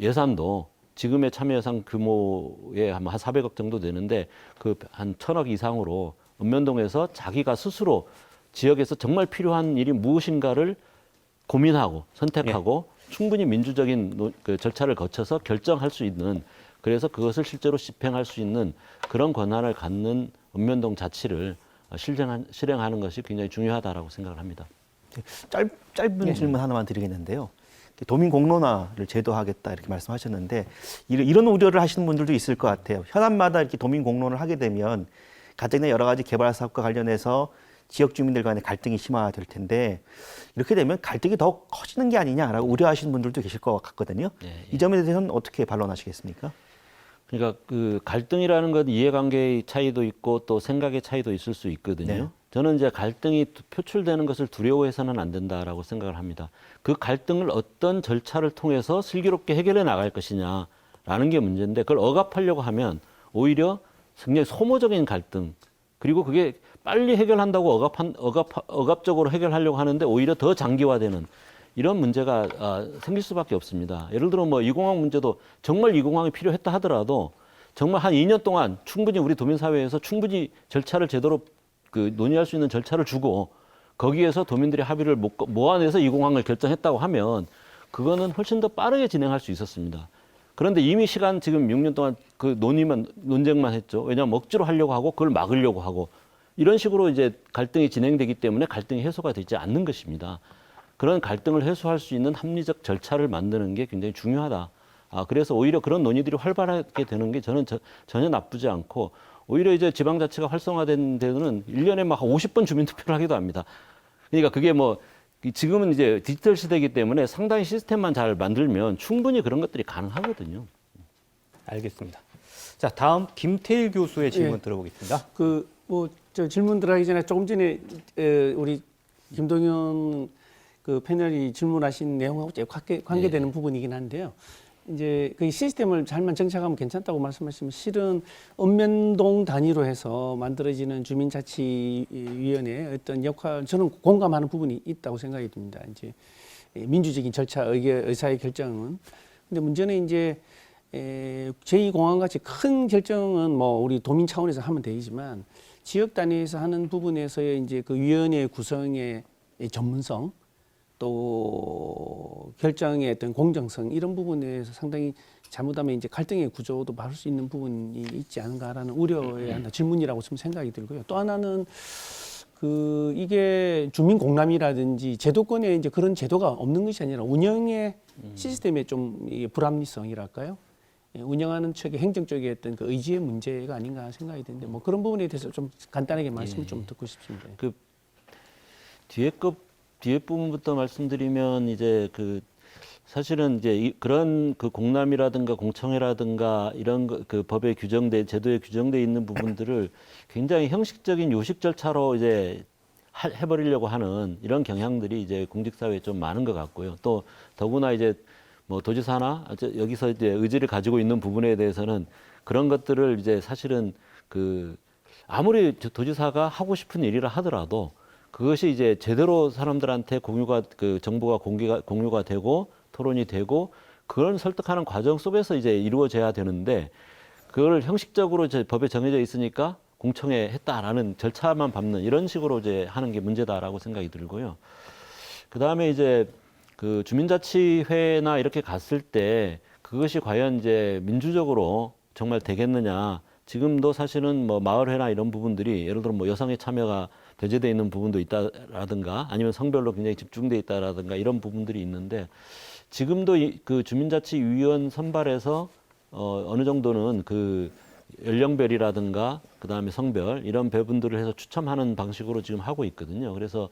예산도 지금의 참여 예산 규모에 한 400억 정도 되는데 한 1,000억 이상으로 읍면동에서 자기가 스스로 지역에서 정말 필요한 일이 무엇인가를 고민하고 선택하고 충분히 민주적인 절차를 거쳐서 결정할 수 있는 그래서 그것을 실제로 집행할 수 있는 그런 권한을 갖는 읍면동 자치를 실행하는 것이 굉장히 중요하다라고 생각을 합니다. 짧은 질문 하나만 드리겠는데요. 도민 공론화를 제도하겠다 이렇게 말씀하셨는데 이런 우려를 하시는 분들도 있을 것 같아요. 현안마다 이렇게 도민 공론을 하게 되면 가정 내 여러 가지 개발 사업과 관련해서 지역 주민들 간의 갈등이 심화될 텐데 이렇게 되면 갈등이 더 커지는 게 아니냐라고 우려하시는 분들도 계실 것 같거든요. 이 점에 대해서는 어떻게 반론하시겠습니까? 그러니까 그 갈등이라는 건 이해관계의 차이도 있고 또 생각의 차이도 있을 수 있거든요. 네. 저는 이제 갈등이 표출되는 것을 두려워해서는 안 된다라고 생각을 합니다. 그 갈등을 어떤 절차를 통해서 슬기롭게 해결해 나갈 것이냐라는 게 문제인데 그걸 억압하려고 하면 오히려 굉장히 소모적인 갈등 그리고 그게 빨리 해결한다고 억압적으로 해결하려고 하는데 오히려 더 장기화되는 이런 문제가 생길 수밖에 없습니다. 예를 들어 뭐 이공항 문제도 정말 이공항이 필요했다 하더라도 정말 한 2년 동안 충분히 우리 도민사회에서 충분히 절차를 제대로 논의할 수 있는 절차를 주고 거기에서 도민들이 합의를 모아내서 이공항을 결정했다고 하면 그거는 훨씬 더 빠르게 진행할 수 있었습니다. 그런데 이미 시간 지금 6년 동안 그 논쟁만 했죠. 왜냐하면 억지로 하려고 하고 그걸 막으려고 하고 이런 식으로 이제 갈등이 진행되기 때문에 갈등이 해소가 되지 않는 것입니다. 그런 갈등을 해소할 수 있는 합리적 절차를 만드는 게 굉장히 중요하다. 그래서 오히려 그런 논의들이 활발하게 되는 게 저는 전혀 나쁘지 않고 오히려 이제 지방자치가 활성화된 데는 1년에 막 50번 주민투표를 하기도 합니다. 그러니까 그게 뭐 지금은 이제 디지털 시대이기 때문에 상당히 시스템만 잘 만들면 충분히 그런 것들이 가능하거든요. 알겠습니다. 자, 다음 김태일 교수의 질문 예. 들어보겠습니다. 저 질문 들어가기 전에 조금 전에 우리 김동연 그 패널이 질문하신 내용하고 관계되는 부분이긴 한데요. 이제 그 시스템을 잘만 정착하면 괜찮다고 말씀하시면 실은 읍면동 단위로 해서 만들어지는 주민자치위원회의 어떤 역할 저는 공감하는 부분이 있다고 생각이 듭니다. 이제 민주적인 절차 의사의 결정은 근데 문제는 이제 제2공항 같이 큰 결정은 뭐 우리 도민 차원에서 하면 되지만 지역 단위에서 하는 부분에서의 이제 그 위원회 구성의 전문성 또 결정의 어떤 공정성 이런 부분에서 상당히 잘못하면 이제 갈등의 구조도 막을 수 있는 부분이 있지 않은가라는 우려의 하나 질문이라고 좀 생각이 들고요. 또 하나는 이게 주민 공람이라든지 제도권에 이제 그런 제도가 없는 것이 아니라 운영의 시스템의 좀 이게 불합리성이랄까요? 운영하는 측의 행정 쪽의 어떤 그 의지의 문제가 아닌가 생각이 드는데 뭐 그런 부분에 대해서 좀 간단하게 말씀을 좀 듣고 싶습니다. 그 뒤에 부분부터 말씀드리면 이제 사실은 이제 그런 그 공람이라든가 공청회라든가 이런 그 법에 제도에 규정돼 있는 부분들을 굉장히 형식적인 요식 절차로 이제 해버리려고 하는 이런 경향들이 이제 공직사회에 좀 많은 것 같고요. 또 더구나 이제 뭐 도지사나 여기서 이제 의지를 가지고 있는 부분에 대해서는 그런 것들을 이제 사실은 아무리 도지사가 하고 싶은 일이라 하더라도 그것이 이제 제대로 사람들한테 정보가 공유가 되고 토론이 되고 그걸 설득하는 과정 속에서 이제 이루어져야 되는데 그걸 형식적으로 이제 법에 정해져 있으니까 공청회 했다라는 절차만 밟는 이런 식으로 이제 하는 게 문제다라고 생각이 들고요. 그 다음에 이제 주민자치회나 이렇게 갔을 때 그것이 과연 이제 민주적으로 정말 되겠느냐. 지금도 사실은 뭐 마을회나 이런 부분들이 예를 들어 뭐 여성의 참여가 배제되어 있는 부분도 있다라든가 아니면 성별로 굉장히 집중되어 있다라든가 이런 부분들이 있는데 지금도 그 주민자치위원 선발에서 어느 정도는 그 연령별이라든가 그다음에 성별 이런 배분들을 해서 추첨하는 방식으로 지금 하고 있거든요. 그래서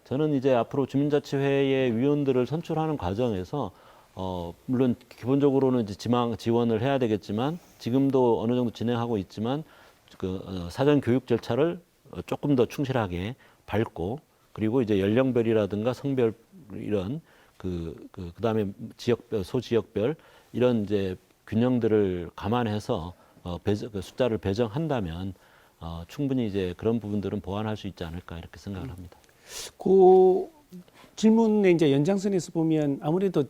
저는 이제 앞으로 주민자치회의 위원들을 선출하는 과정에서 물론 기본적으로는 이제 지원을 해야 되겠지만 지금도 어느 정도 진행하고 있지만 사전 교육 절차를 조금 더 충실하게 밟고 그리고 이제 연령별이라든가 성별 이런 그다음에 지역별 소지역별 이런 이제 균형들을 감안해서 숫자를 배정한다면 충분히 이제 그런 부분들은 보완할 수 있지 않을까 이렇게 생각을 합니다. 그 질문의 이제 연장선에서 보면 아무래도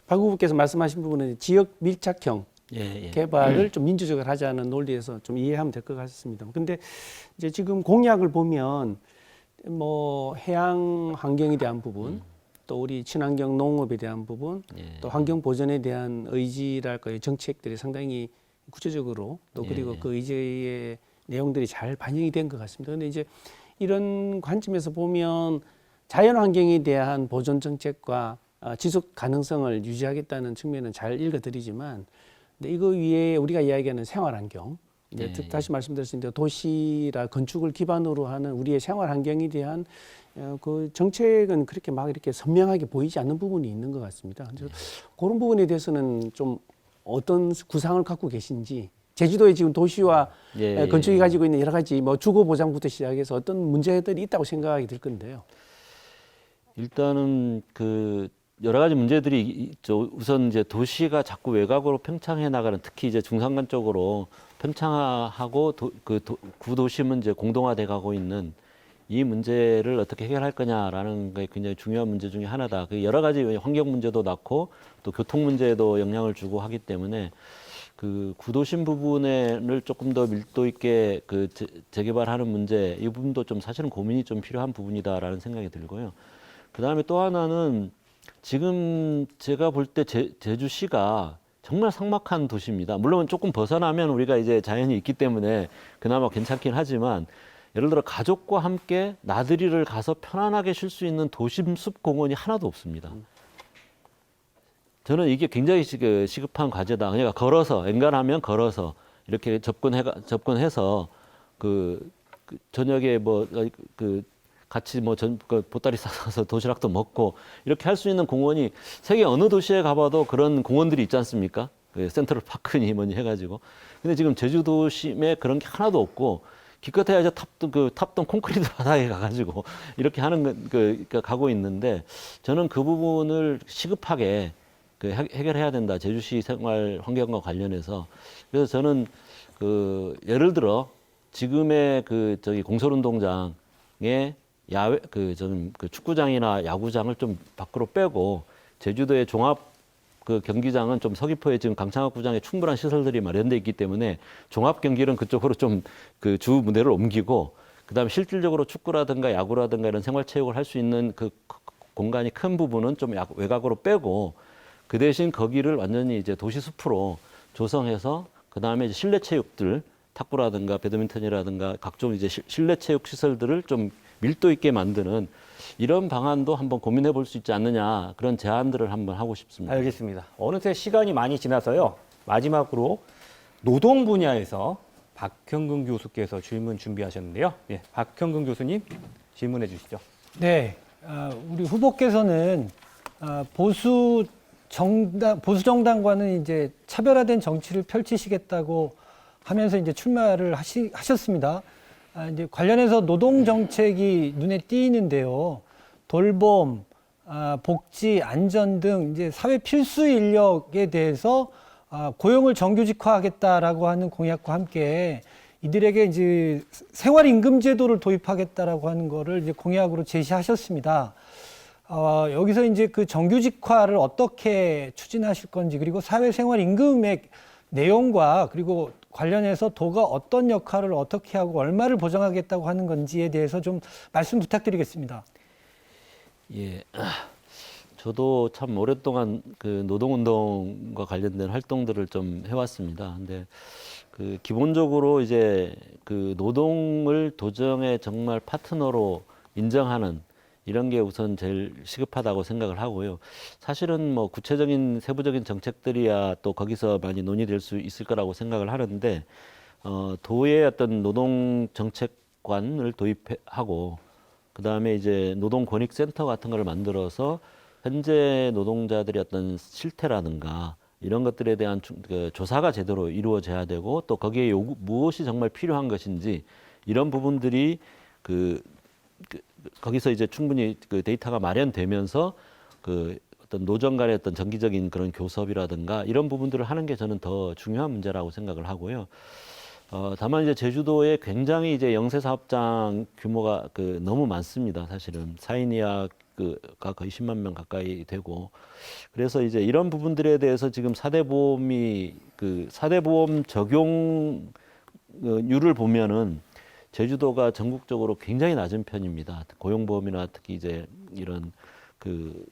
박 후보께서 말씀하신 부분은 지역 밀착형 개발을 좀 민주적으로 하자는 논리에서 좀 이해하면 될 것 같습니다. 근데 이제 지금 공약을 보면 뭐 해양 환경에 대한 부분 또 우리 친환경 농업에 대한 부분, 예. 또 환경 보전에 대한 의지랄까요, 정책들이 상당히 구체적으로 또 그리고 예. 그 의지의 내용들이 잘 반영이 된 것 같습니다. 근데 이제 이런 관점에서 보면 자연 환경에 대한 보존 정책과 지속 가능성을 유지하겠다는 측면은 잘 읽어드리지만, 근데 이거 위에 우리가 이야기하는 생활 환경, 이제 예. 다시 말씀드렸습니다. 도시라 건축을 기반으로 하는 우리의 생활 환경에 대한 그 정책은 그렇게 막 이렇게 선명하게 보이지 않는 부분이 있는 것 같습니다. 그래서 그런 부분에 대해서는 좀 어떤 구상을 갖고 계신지, 제주도의 지금 도시와 예, 건축이 예. 가지고 있는 여러 가지 뭐 주거 보장부터 시작해서 어떤 문제들이 있다고 생각이 들 건데요. 일단은 그 여러 가지 문제들이 있죠. 우선 이제 도시가 자꾸 외곽으로 팽창해 나가는, 특히 이제 중산간 쪽으로 팽창하고 구도심은 이제 공동화돼 가고 있는 이 문제를 어떻게 해결할 거냐라는 게 굉장히 중요한 문제 중에 하나다. 그 여러 가지 환경 문제도 낳고 또 교통 문제에도 영향을 주고 하기 때문에 그 구도심 부분을 조금 더 밀도 있게 그 재개발하는 문제, 이 부분도 좀 사실은 고민이 좀 필요한 부분이다라는 생각이 들고요. 그 다음에 또 하나는 지금 제가 볼 때 제주시가 정말 삭막한 도시입니다. 물론 조금 벗어나면 우리가 이제 자연이 있기 때문에 그나마 괜찮긴 하지만, 예를 들어 가족과 함께 나들이를 가서 편안하게 쉴 수 있는 도심 숲 공원이 하나도 없습니다. 저는 이게 굉장히 시급한 과제다. 그러니까 걸어서, 엔간하면 걸어서 이렇게 접근해서 그 저녁에 같이 보따리 싸서 도시락도 먹고 이렇게 할 수 있는 공원이 세계 어느 도시에 가봐도 그런 공원들이 있지 않습니까? 그 센트럴 파크니 뭐니 해가지고. 근데 지금 제주도심에 그런 게 하나도 없고, 기껏해야 이제 탑동 콘크리트 바닥에 가가지고 이렇게 하는 가고 있는데, 저는 그 부분을 시급하게 해결해야 된다. 제주시 생활 환경과 관련해서. 그래서 저는 예를 들어 지금의 공설운동장에 야외 저는 축구장이나 야구장을 좀 밖으로 빼고, 제주도의 종합 경기장은 좀 서귀포에 지금 강창학구장에 충분한 시설들이 마련돼 있기 때문에 종합 경기는 그쪽으로 좀 주 무대를 옮기고, 그다음에 실질적으로 축구라든가 야구라든가 이런 생활체육을 할 수 있는 그 공간이 큰 부분은 좀 외곽으로 빼고, 그 대신 거기를 완전히 이제 도시 숲으로 조성해서, 그다음에 이제 실내 체육들, 탁구라든가 배드민턴이라든가 각종 이제 실내 체육 시설들을 좀 밀도 있게 만드는 이런 방안도 한번 고민해 볼 수 있지 않느냐, 그런 제안들을 한번 하고 싶습니다. 알겠습니다. 어느새 시간이 많이 지나서요. 마지막으로 노동 분야에서 박형근 교수께서 질문 준비하셨는데요. 예, 박형근 교수님 질문해 주시죠. 네, 우리 후보께서는 보수 정당과는 이제 차별화된 정치를 펼치시겠다고 하면서 이제 출마를 하셨습니다. 이제 관련해서 노동 정책이 눈에 띄는데요. 돌봄, 복지, 안전 등 이제 사회 필수 인력에 대해서 고용을 정규직화하겠다라고 하는 공약과 함께 이들에게 이제 생활임금 제도를 도입하겠다라고 하는 거를 이제 공약으로 제시하셨습니다. 여기서 이제 그 정규직화를 어떻게 추진하실 건지, 그리고 사회생활임금의 내용과 그리고 관련해서 도가 어떤 역할을 어떻게 하고 얼마를 보장하겠다고 하는 건지에 대해서 좀 말씀 부탁드리겠습니다. 예, 저도 참 오랫동안 그 노동운동과 관련된 활동들을 좀 해왔습니다. 근데 기본적으로 이제 그 노동을 도정의 정말 파트너로 인정하는 이런 게 우선 제일 시급하다고 생각을 하고요. 사실은 뭐 구체적인 세부적인 정책들이야 또 거기서 많이 논의될 수 있을 거라고 생각을 하는데, 도의 어떤 노동 정책관을 도입하고, 그 다음에 이제 노동권익센터 같은 걸 만들어서 현재 노동자들의 어떤 실태라든가 이런 것들에 대한 조사가 제대로 이루어져야 되고, 또 거기에 무엇이 정말 필요한 것인지 이런 부분들이 거기서 이제 충분히 그 데이터가 마련되면서 어떤 노정 간의 어떤 정기적인 그런 교섭이라든가 이런 부분들을 하는 게 저는 더 중요한 문제라고 생각을 하고요. 다만 이제 제주도에 굉장히 이제 영세 사업장 규모가 너무 많습니다. 사실은 4인 이하가 거의 10만 명 가까이 되고, 그래서 이제 이런 부분들에 대해서 지금 사대보험이 사대보험 적용률을 보면은 제주도가 전국적으로 굉장히 낮은 편입니다. 고용보험이나 특히 이제 이런 그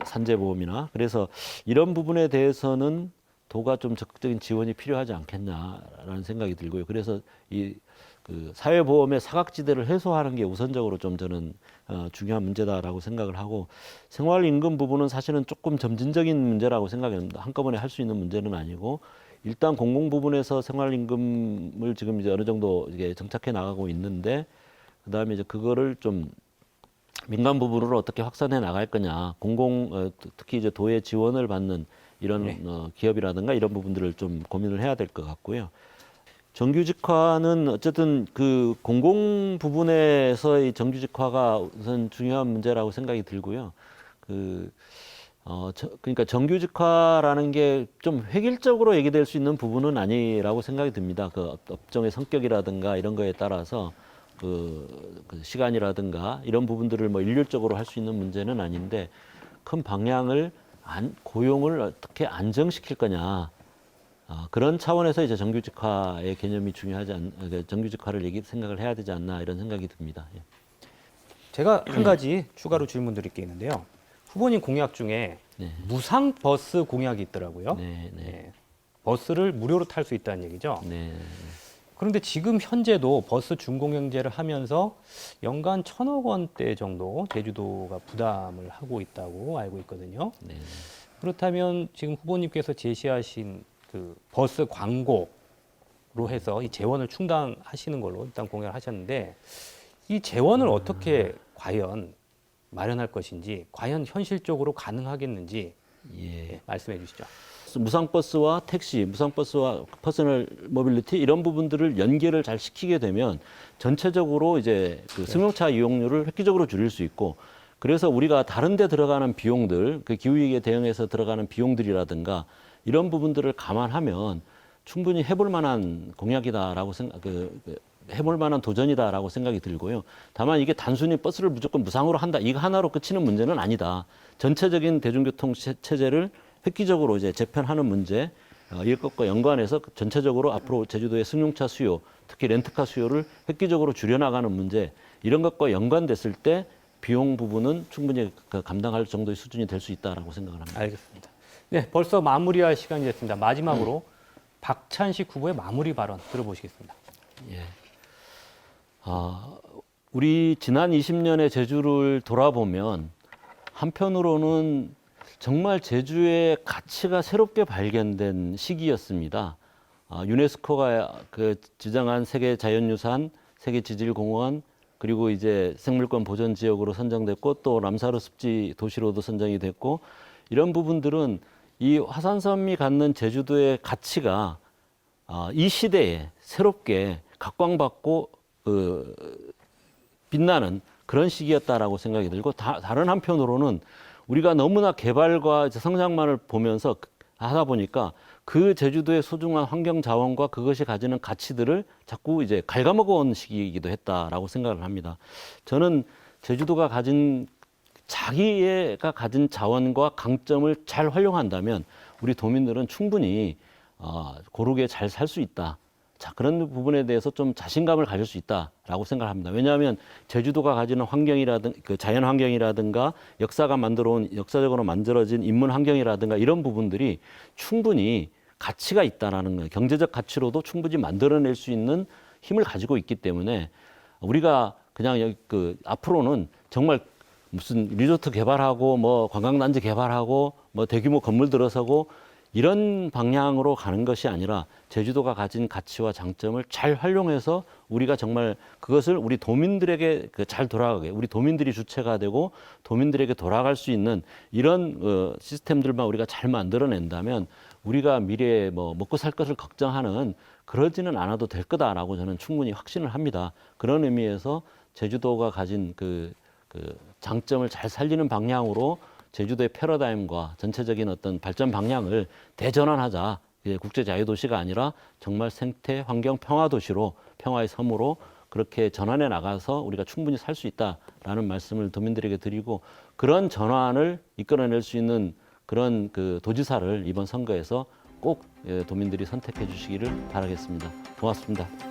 산재보험이나 그래서 이런 부분에 대해서는 도가 좀 적극적인 지원이 필요하지 않겠냐라는 생각이 들고요. 그래서 이 그 사회보험의 사각지대를 해소하는 게 우선적으로 좀 저는 중요한 문제다라고 생각을 하고 생활임금 부분은 사실은 조금 점진적인 문제라고 생각합니다. 한꺼번에 할 수 있는 문제는 아니고 일단 공공 부분에서 생활임금을 지금 이제 어느 정도 이게 정착해 나가고 있는데 그다음에 이제 그거를 좀 민간 부분으로 어떻게 확산해 나갈 거냐, 특히 이제 도의 지원을 받는 이런 기업이라든가 이런 부분들을 좀 고민을 해야 될 것 같고요. 정규직화는 어쨌든 그 공공 부분에서의 정규직화가 우선 중요한 문제라고 생각이 들고요. 그러니까 정규직화라는 게 좀 획일적으로 얘기될 수 있는 부분은 아니라고 생각이 듭니다. 그 업종의 성격이라든가 이런 거에 따라서 그 시간이라든가 이런 부분들을 뭐 일률적으로 할 수 있는 문제는 아닌데 큰 방향을 고용을 어떻게 안정시킬 거냐 그런 차원에서 이제 정규직화의 개념이 중요하지 정규직화를 생각을 해야 되지 않나 이런 생각이 듭니다. 예. 제가 한 가지 추가로 질문 드릴 게 있는데요. 후보님 공약 중에 네. 무상 버스 공약이 있더라고요. 네, 네. 예. 버스를 무료로 탈 수 있다는 얘기죠. 네. 그런데 지금 현재도 버스 준공영제를 하면서 연간 1,000억 원대 정도 제주도가 부담을 하고 있다고 알고 있거든요. 네. 그렇다면 지금 후보님께서 제시하신 그 버스 광고로 해서 이 재원을 충당하시는 걸로 일단 공약을 하셨는데 이 재원을 어떻게 과연 마련할 것인지 과연 현실적으로 가능하겠는지 예. 말씀해 주시죠. 무상버스와 택시, 무상버스와 퍼스널 모빌리티 이런 부분들을 연계를 잘 시키게 되면 전체적으로 이제 그 승용차 이용률을 획기적으로 줄일 수 있고 그래서 우리가 다른 데 들어가는 비용들, 그 기후위기에 대응해서 들어가는 비용들이라든가 이런 부분들을 감안하면 충분히 해볼 만한 공약이다라고 해볼 만한 도전이다라고 생각이 들고요. 다만 이게 단순히 버스를 무조건 무상으로 한다 이거 하나로 끝이는 문제는 아니다. 전체적인 대중교통 체제를 획기적으로 이제 재편하는 문제 이것과 연관해서 전체적으로 앞으로 제주도의 승용차 수요, 특히 렌트카 수요를 획기적으로 줄여나가는 문제 이런 것과 연관됐을 때 비용 부분은 충분히 감당할 정도의 수준이 될 수 있다라고 생각을 합니다. 알겠습니다. 네, 벌써 마무리할 시간이 됐습니다. 마지막으로 박찬식 후보의 마무리 발언 들어보시겠습니다. 예. 우리 지난 20년의 제주를 돌아보면 한편으로는 정말 제주의 가치가 새롭게 발견된 시기였습니다. 유네스코가 지정한 세계 자연유산, 세계 지질공원, 그리고 이제 생물권 보전 지역으로 선정됐고 또 람사르 습지 도시로도 선정이 됐고 이런 부분들은 이 화산섬이 갖는 제주도의 가치가 이 시대에 새롭게 각광받고 빛나는 그런 시기였다라고 생각이 들고 다른 한편으로는 우리가 너무나 개발과 성장만을 보면서 하다 보니까 그 제주도의 소중한 환경 자원과 그것이 가지는 가치들을 자꾸 이제 갉아먹어 온 시기이기도 했다라고 생각을 합니다. 저는 제주도가 자기가 가진 자원과 강점을 잘 활용한다면 우리 도민들은 충분히 고르게 잘 살 수 있다. 자, 그런 부분에 대해서 좀 자신감을 가질 수 있다라고 생각합니다. 왜냐하면 제주도가 가지는 환경이라든가 자연 환경이라든가 역사적으로 만들어진 인문 환경이라든가 이런 부분들이 충분히 가치가 있다라는 거예요. 경제적 가치로도 충분히 만들어낼 수 있는 힘을 가지고 있기 때문에 우리가 그냥 앞으로는 정말 무슨 리조트 개발하고 뭐 관광단지 개발하고 뭐 대규모 건물 들어서고 이런 방향으로 가는 것이 아니라 제주도가 가진 가치와 장점을 잘 활용해서 우리가 정말 그것을 우리 도민들에게 잘 돌아가게 우리 도민들이 주체가 되고 도민들에게 돌아갈 수 있는 이런 시스템들만 우리가 잘 만들어낸다면 우리가 미래에 뭐 먹고 살 것을 걱정하는 그러지는 않아도 될 거다라고 저는 충분히 확신을 합니다. 그런 의미에서 제주도가 가진 그 장점을 잘 살리는 방향으로 제주도의 패러다임과 전체적인 어떤 발전 방향을 대전환하자. 국제 자유도시가 아니라 정말 생태 환경 평화 도시로 평화의 섬으로 그렇게 전환해 나가서 우리가 충분히 살 수 있다라는 말씀을 도민들에게 드리고 그런 전환을 이끌어낼 수 있는 그런 도지사를 이번 선거에서 꼭 도민들이 선택해 주시기를 바라겠습니다. 고맙습니다.